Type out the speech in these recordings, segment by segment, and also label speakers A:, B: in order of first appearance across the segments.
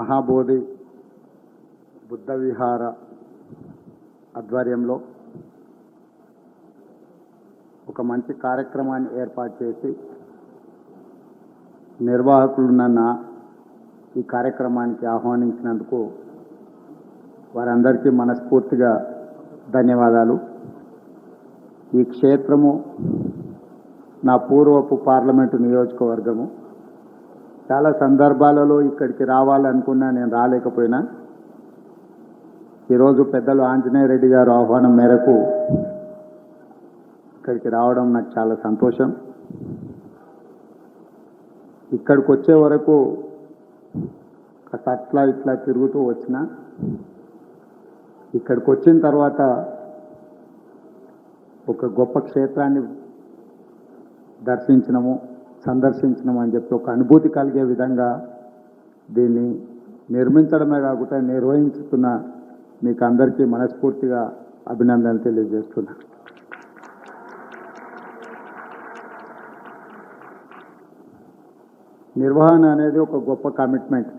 A: మహాబోధి బుద్ధ విహార ఆధ్వర్యంలో ఒక మంచి కార్యక్రమాన్ని ఏర్పాటు చేసి నిర్వాహకులు నన్ను ఈ కార్యక్రమానికి ఆహ్వానించినందుకు వారందరికీ మనస్ఫూర్తిగా ధన్యవాదాలు. ఈ క్షేత్రము నా పూర్వపు పార్లమెంటు నియోజకవర్గము. చాలా సందర్భాలలో ఇక్కడికి రావాలనుకున్నా, నేను రాలేకపోయినా ఈరోజు పెద్దలు ఆంజనేయ రెడ్డి గారు ఆహ్వానం మేరకు ఇక్కడికి రావడం నాకు చాలా సంతోషం. ఇక్కడికి వచ్చే వరకు కాస్త అట్లా ఇట్లా తిరుగుతూ వచ్చిన, ఇక్కడికి వచ్చిన తర్వాత ఒక గొప్ప క్షేత్రాన్ని సందర్శించినము అని చెప్పి ఒక అనుభూతి కలిగే విధంగా దీన్ని నిర్మించడమే కాకుండా నిర్వహించుతున్న మీకు అందరికీ మనస్ఫూర్తిగా అభినందనలు తెలియజేస్తున్నా. నిర్వహణ అనేది ఒక గొప్ప కమిట్మెంట్.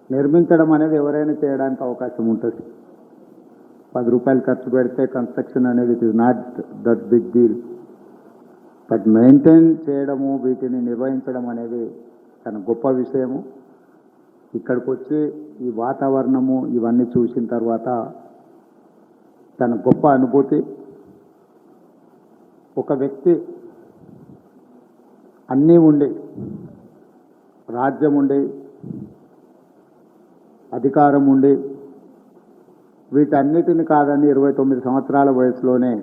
A: నిర్మించడం అనేది ఎవరైనా చేయడానికి అవకాశం ఉంటుంది. 10 రూపాయలు ఖర్చు పెడితే కన్స్ట్రక్షన్ అనేది it is not that big deal. But maintain చేయడము, వీటిని నిర్వహించడం అనేది చాలా గొప్ప విషయము. ఇక్కడికి వచ్చి ఈ వాతావరణము ఇవన్నీ చూసిన తర్వాత తన గొప్ప అనుభూతి. ఒక వ్యక్తి అన్నీ ఉండి, రాజ్యం ఉండి, అధికారం ఉండి, వీటన్నిటిని కాదని 29 సంవత్సరాల వయసులోనే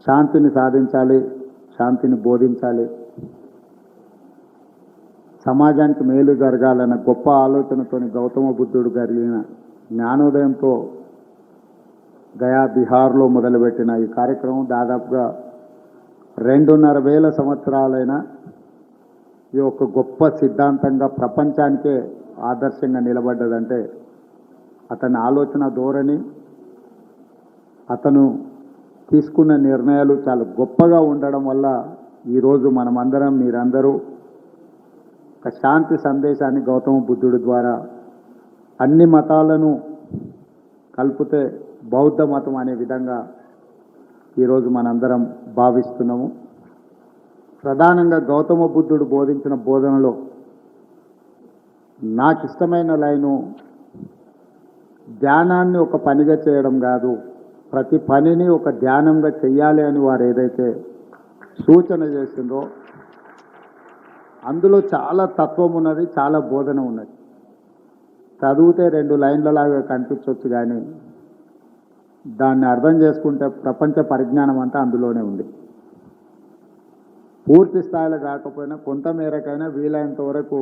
A: శాంతిని సాధించాలి, శాంతిని బోధించాలి, సమాజానికి మేలు జరగాలన్న గొప్ప ఆలోచనతో గౌతమ బుద్ధుడు కలిగిన జ్ఞానోదయంతో గయా బిహార్లో మొదలుపెట్టిన ఈ కార్యక్రమం దాదాపుగా 2,500 సంవత్సరాలైన ఈ ఒక గొప్ప సిద్ధాంతంగా ప్రపంచానికే ఆదర్శంగా నిలబడ్డదంటే అతని ఆలోచన ధోరణి, అతను తీసుకున్న నిర్ణయాలు చాలా గొప్పగా ఉండడం వల్ల ఈరోజు మనమందరం, మీరందరూ ఒక శాంతి సందేశాన్ని గౌతమ బుద్ధుడి ద్వారా అన్ని మతాలను కలిపితే బౌద్ధ మతం అనే విధంగా ఈరోజు మనందరం భావిస్తున్నాము. ప్రధానంగా గౌతమ బుద్ధుడు బోధించిన బోధనలో నాకు ఇష్టమైన లైను, ధ్యానాన్ని ఒక పనిగా చేయడం కాదు, ప్రతి పనిని ఒక ధ్యానంగా చెయ్యాలి అని వారు ఏదైతే సూచన చేసిందో అందులో చాలా తత్వం ఉన్నది, చాలా బోధన ఉన్నది. చదివితే 2 లైన్లలాగా కనిపించవచ్చు, కానీ దాన్ని అర్థం చేసుకుంటే ప్రపంచ పరిజ్ఞానం అంతా అందులోనే ఉంది. పూర్తి స్థాయిలో కాకపోయినా కొంత మేరకైనా వీలైనంత వరకు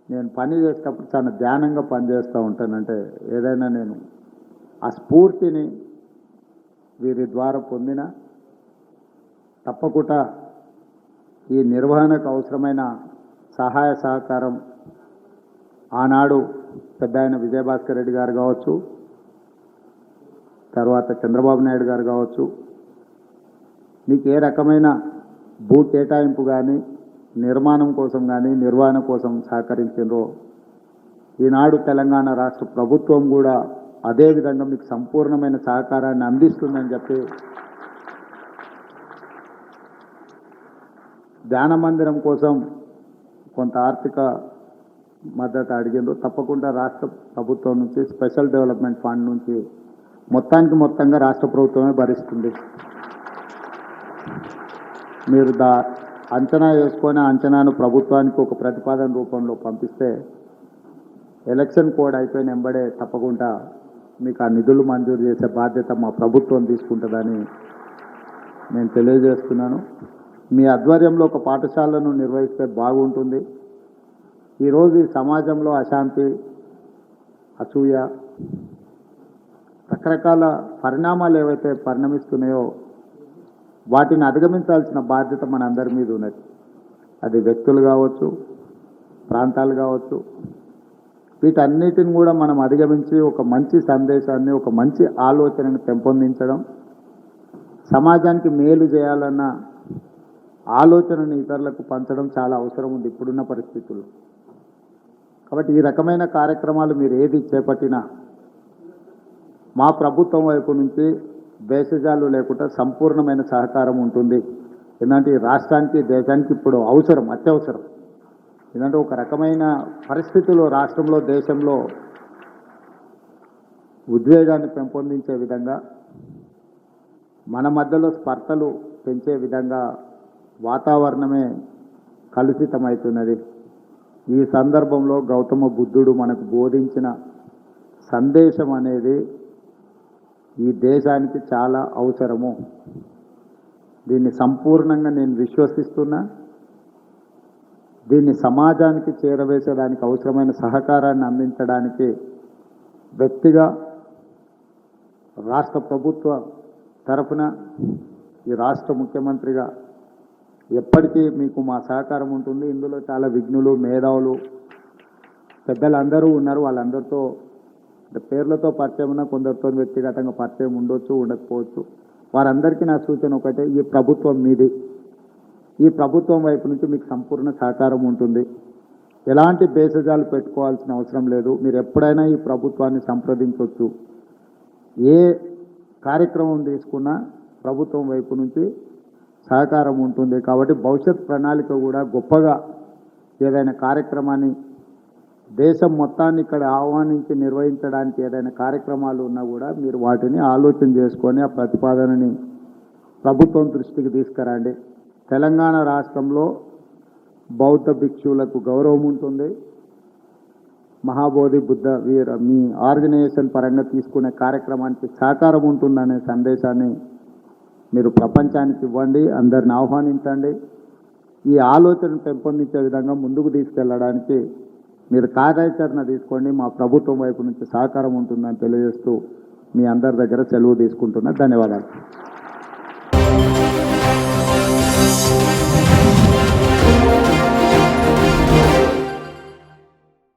A: నేను పని చేసేటప్పుడు చాలా ధ్యానంగా పనిచేస్తూ ఉంటానంటే ఏదైనా నేను ఆ స్ఫూర్తిని వీరి ద్వారా పొందిన తప్పకుండా ఈ నిర్వహణకు అవసరమైన సహాయ సహకారం ఆనాడు పెద్ద ఆయన విజయభాస్కర్ రెడ్డి గారు కావచ్చు, తర్వాత చంద్రబాబు నాయుడు గారు కావచ్చు, మీకు ఏ రకమైన భూ కేటాయింపు కానీ నిర్మాణం కోసం కానీ నిర్వహణ కోసం సహకరించారో ఈనాడు తెలంగాణ రాష్ట్ర ప్రభుత్వం కూడా అదేవిధంగా మీకు సంపూర్ణమైన సహకారాన్ని అందిస్తుందని చెప్పి ధ్యాన మందిరం కోసం కొంత ఆర్థిక మద్దతు అడిగిండ్రు. తప్పకుండా రాష్ట్ర ప్రభుత్వం నుంచి స్పెషల్ డెవలప్మెంట్ ఫండ్ నుంచి మొత్తంగా రాష్ట్ర ప్రభుత్వమే భరిస్తుంది. మీరు అంచనా వేసుకొని అంచనాను ప్రభుత్వానికి ఒక ప్రతిపాదన రూపంలో పంపిస్తే ఎలక్షన్ కోడ్ అయిపోయిన వెంబడే తప్పకుండా మీకు ఆ నిధులు మంజూరు చేసే బాధ్యత మా ప్రభుత్వం తీసుకుంటుందని నేను తెలియజేస్తున్నాను. మీ ఆధ్వర్యంలో ఒక పాఠశాలను నిర్వహిస్తే బాగుంటుంది. ఈరోజు ఈ సమాజంలో అశాంతి, అసూయ, రకరకాల పరిణామాలు ఏవైతే పరిణమిస్తున్నాయో వాటిని అధిగమించాల్సిన బాధ్యత మనందరి మీద ఉన్నది. అది వ్యక్తులు కావచ్చు, ప్రాంతాలు కావచ్చు, వీటన్నిటిని కూడా మనం అధిగమించి ఒక మంచి సందేశాన్ని, ఒక మంచి ఆలోచనను పెంపొందించడం, సమాజానికి మేలు చేయాలన్న ఆలోచనను ఇతరులకు పంచడం చాలా అవసరం ఉంది ఇప్పుడున్న పరిస్థితుల్లో. కాబట్టి ఈ రకమైన కార్యక్రమాలు మీరు ఏది చేపట్టినా మా ప్రభుత్వం వైపు నుంచి భేషజాలు లేకుండా సంపూర్ణమైన సహకారం ఉంటుంది. ఎందుకంటే ఈ రాష్ట్రానికి దేశానికి ఇప్పుడు అవసరం, అత్యవసరం. ఎందుకంటే ఒక రకమైన పరిస్థితులు రాష్ట్రంలో దేశంలో ఉద్వేగాన్ని పెంపొందించే విధంగా, మన మధ్యలో స్పర్ధలు పెంచే విధంగా వాతావరణమే కలుషితమవుతున్నది. ఈ సందర్భంలో గౌతమ బుద్ధుడు మనకు బోధించిన సందేశం అనేది ఈ దేశానికి చాలా అవసరము. దీన్ని సంపూర్ణంగా నేను విశ్వసిస్తున్నా. దీన్ని సమాజానికి చేరవేసేదానికి అవసరమైన సహకారాన్ని అందించడానికి వ్యక్తిగా, రాష్ట్ర ప్రభుత్వ తరఫున, ఈ రాష్ట్ర ముఖ్యమంత్రిగా ఎప్పటికీ మీకు మా సహకారం ఉంటుంది. ఇందులో చాలా విఘ్నులు, మేధావులు, పెద్దలందరూ ఉన్నారు. వాళ్ళందరితో పేర్లతో పరిచయం ఉన్న, కొందరితో వ్యక్తిగతంగా పరిచయం ఉండొచ్చు, ఉండకపోవచ్చు. వారందరికీ నా సూచన ఒకటే, ఈ ప్రభుత్వం మీది. ఈ ప్రభుత్వం వైపు నుంచి మీకు సంపూర్ణ సహకారం ఉంటుంది. ఎలాంటి భేషజాలు పెట్టుకోవాల్సిన అవసరం లేదు. మీరు ఎప్పుడైనా ఈ ప్రభుత్వాన్ని సంప్రదించవచ్చు. ఏ కార్యక్రమం తీసుకున్నా ప్రభుత్వం వైపు నుంచి సహకారం ఉంటుంది. కాబట్టి భవిష్యత్ ప్రణాళిక కూడా గొప్పగా ఏదైనా కార్యక్రమాన్ని దేశం మొత్తాన్ని ఇక్కడ ఆహ్వానించి నిర్వహించడానికి ఏదైనా కార్యక్రమాలు ఉన్నా కూడా మీరు వాటిని ఆలోచన చేసుకొని ఆ ప్రతిపాదనని ప్రభుత్వం దృష్టికి తీసుకురండి. తెలంగాణ రాష్ట్రంలో బౌద్ధ భిక్షువులకు గౌరవం ఉంటుంది. మహాబోధి బుద్ధ వీర మీ ఆర్గనైజేషన్ పరంగా తీసుకునే కార్యక్రమానికి సహకారం ఉంటుందనే సందేశాన్ని మీరు ప్రపంచానికి ఇవ్వండి, అందరిని ఆహ్వానించండి. ఈ ఆలోచన పెంపొందించే విధంగా ముందుకు తీసుకెళ్లడానికి మీరు కార్యాచరణ తీసుకోండి. మా ప్రభుత్వం వైపు నుంచి సహకారం ఉంటుందని తెలియజేస్తూ మీ అందరి దగ్గర సెలవు తీసుకుంటున్నా. ధన్యవాదాలు.